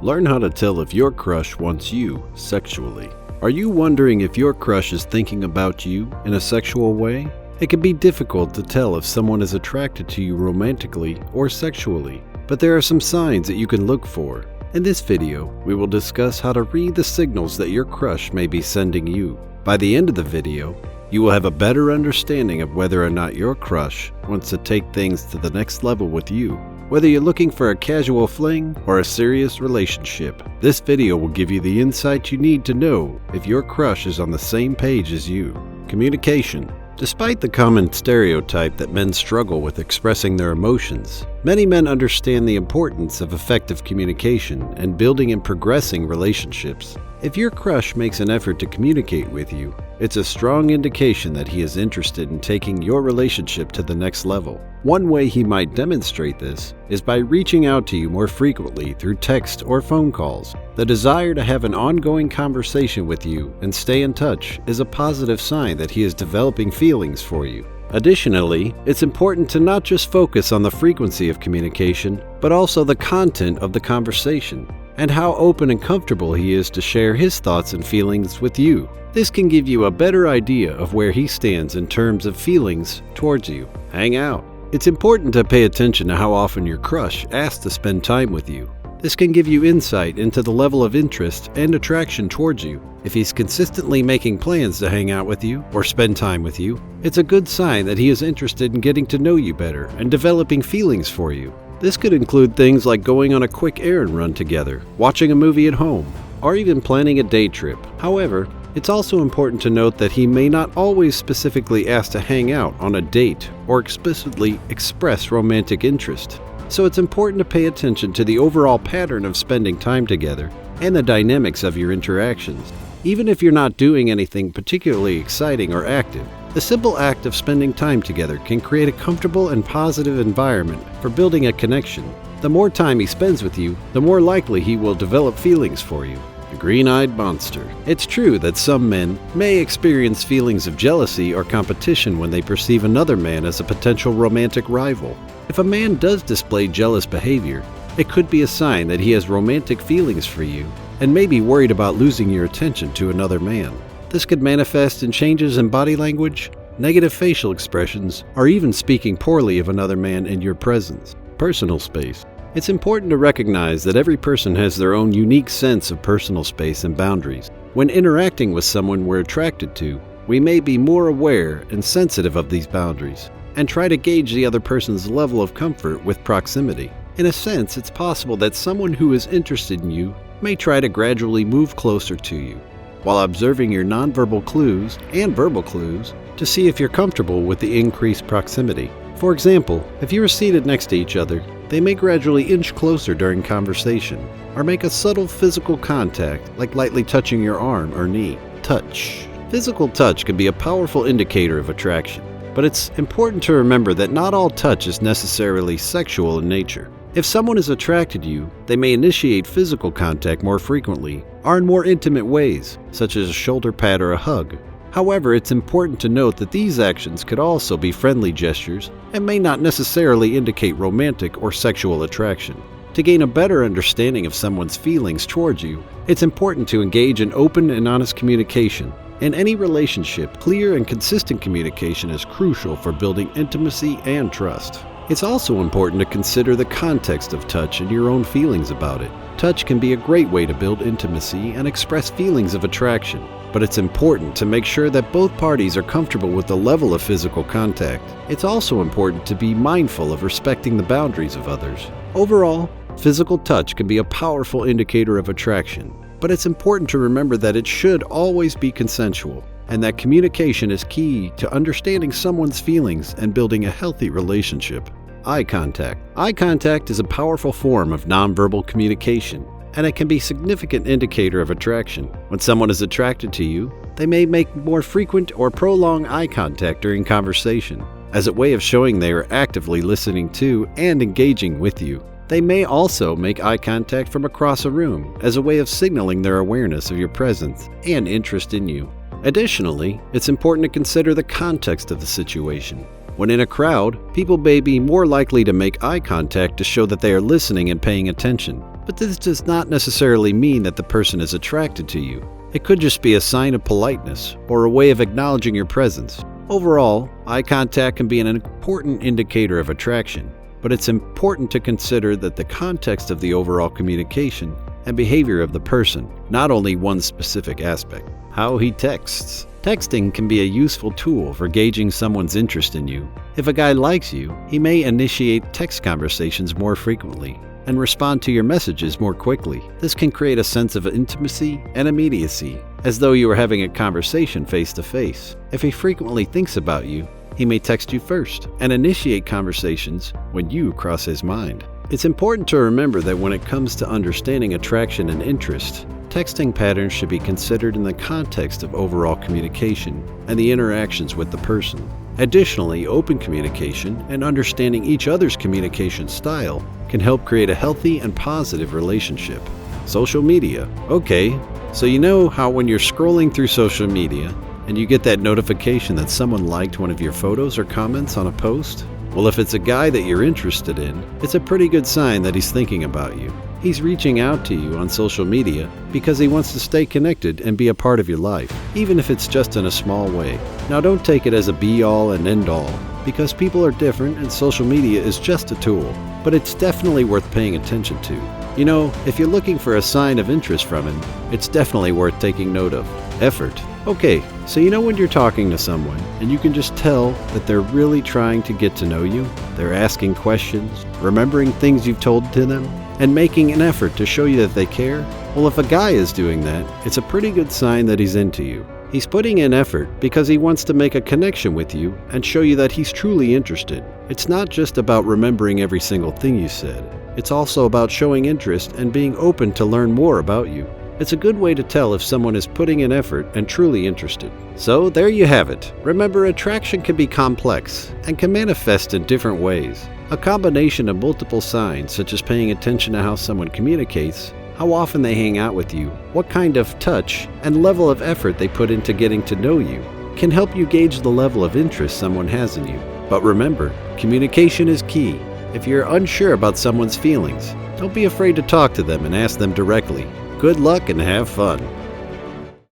Learn how to tell if your crush wants you sexually. Are you wondering if your crush is thinking about you in a sexual way? It can be difficult to tell if someone is attracted to you romantically or sexually, but there are some signs that you can look for. In this video, we will discuss how to read the signals that your crush may be sending you. By the end of the video, you will have a better understanding of whether or not your crush wants to take things to the next level with you. Whether you're looking for a casual fling or a serious relationship, this video will give you the insight you need to know if your crush is on the same page as you. Communication. Despite the common stereotype that men struggle with expressing their emotions, many men understand the importance of effective communication and building and progressing relationships. If your crush makes an effort to communicate with you, it's a strong indication that he is interested in taking your relationship to the next level. One way he might demonstrate this is by reaching out to you more frequently through text or phone calls. The desire to have an ongoing conversation with you and stay in touch is a positive sign that he is developing feelings for you. Additionally, it's important to not just focus on the frequency of communication, but also the content of the conversation and how open and comfortable he is to share his thoughts and feelings with you. This can give you a better idea of where he stands in terms of feelings towards you. Hang out. It's important to pay attention to how often your crush asks to spend time with you. This can give you insight into the level of interest and attraction towards you. If he's consistently making plans to hang out with you or spend time with you, it's a good sign that he is interested in getting to know you better and developing feelings for you. This could include things like going on a quick errand run together, watching a movie at home, or even planning a day trip. However, it's also important to note that he may not always specifically ask to hang out on a date or explicitly express romantic interest. So it's important to pay attention to the overall pattern of spending time together and the dynamics of your interactions. Even if you're not doing anything particularly exciting or active, the simple act of spending time together can create a comfortable and positive environment for building a connection. The more time he spends with you, the more likely he will develop feelings for you. The green-eyed monster. It's true that some men may experience feelings of jealousy or competition when they perceive another man as a potential romantic rival. If a man does display jealous behavior, it could be a sign that he has romantic feelings for you and may be worried about losing your attention to another man. This could manifest in changes in body language, negative facial expressions, or even speaking poorly of another man in your presence. Personal space. It's important to recognize that every person has their own unique sense of personal space and boundaries. When interacting with someone we're attracted to, we may be more aware and sensitive of these boundaries and try to gauge the other person's level of comfort with proximity. In a sense, it's possible that someone who is interested in you may try to gradually move closer to you, while observing your nonverbal clues and verbal clues to see if you're comfortable with the increased proximity. For example, if you are seated next to each other, they may gradually inch closer during conversation, or make a subtle physical contact like lightly touching your arm or knee. Touch. Physical touch can be a powerful indicator of attraction, but it's important to remember that not all touch is necessarily sexual in nature. If someone is attracted to you, they may initiate physical contact more frequently or in more intimate ways, such as a shoulder pat or a hug. However, it's important to note that these actions could also be friendly gestures and may not necessarily indicate romantic or sexual attraction. To gain a better understanding of someone's feelings towards you, it's important to engage in open and honest communication. In any relationship, clear and consistent communication is crucial for building intimacy and trust. It's also important to consider the context of touch and your own feelings about it. Touch can be a great way to build intimacy and express feelings of attraction, but it's important to make sure that both parties are comfortable with the level of physical contact. It's also important to be mindful of respecting the boundaries of others. Overall, physical touch can be a powerful indicator of attraction, but it's important to remember that it should always be consensual, and that communication is key to understanding someone's feelings and building a healthy relationship. Eye contact. Eye contact is a powerful form of nonverbal communication, and it can be a significant indicator of attraction. When someone is attracted to you, they may make more frequent or prolonged eye contact during conversation, as a way of showing they are actively listening to and engaging with you. They may also make eye contact from across a room as a way of signaling their awareness of your presence and interest in you. Additionally, it's important to consider the context of the situation. When in a crowd, people may be more likely to make eye contact to show that they are listening and paying attention. But this does not necessarily mean that the person is attracted to you. It could just be a sign of politeness or a way of acknowledging your presence. Overall, eye contact can be an important indicator of attraction, but it's important to consider that the context of the overall communication and behavior of the person, not only one specific aspect. How he texts. Texting can be a useful tool for gauging someone's interest in you. If a guy likes you, he may initiate text conversations more frequently and respond to your messages more quickly. This can create a sense of intimacy and immediacy, as though you were having a conversation face to face. If he frequently thinks about you, he may text you first and initiate conversations when you cross his mind. It's important to remember that when it comes to understanding attraction and interest, texting patterns should be considered in the context of overall communication and the interactions with the person. Additionally, open communication and understanding each other's communication style can help create a healthy and positive relationship. Social media. Okay, so you know how when you're scrolling through social media and you get that notification that someone liked one of your photos or comments on a post? Well, if it's a guy that you're interested in, it's a pretty good sign that he's thinking about you. He's reaching out to you on social media because he wants to stay connected and be a part of your life, even if it's just in a small way. Now, don't take it as a be-all and end-all, because people are different and social media is just a tool, but it's definitely worth paying attention to. You know, if you're looking for a sign of interest from him, it's definitely worth taking note of. Effort. Okay, so you know when you're talking to someone and you can just tell that they're really trying to get to know you, they're asking questions, remembering things you've told to them, and making an effort to show you that they care? Well, if a guy is doing that, it's a pretty good sign that he's into you. He's putting in effort because he wants to make a connection with you and show you that he's truly interested. It's not just about remembering every single thing you said. It's also about showing interest and being open to learn more about you. It's a good way to tell if someone is putting in effort and truly interested. So there you have it. Remember, attraction can be complex and can manifest in different ways. A combination of multiple signs, such as paying attention to how someone communicates, how often they hang out with you, what kind of touch and level of effort they put into getting to know you, can help you gauge the level of interest someone has in you. But remember, communication is key. If you're unsure about someone's feelings, don't be afraid to talk to them and ask them directly. Good luck and have fun.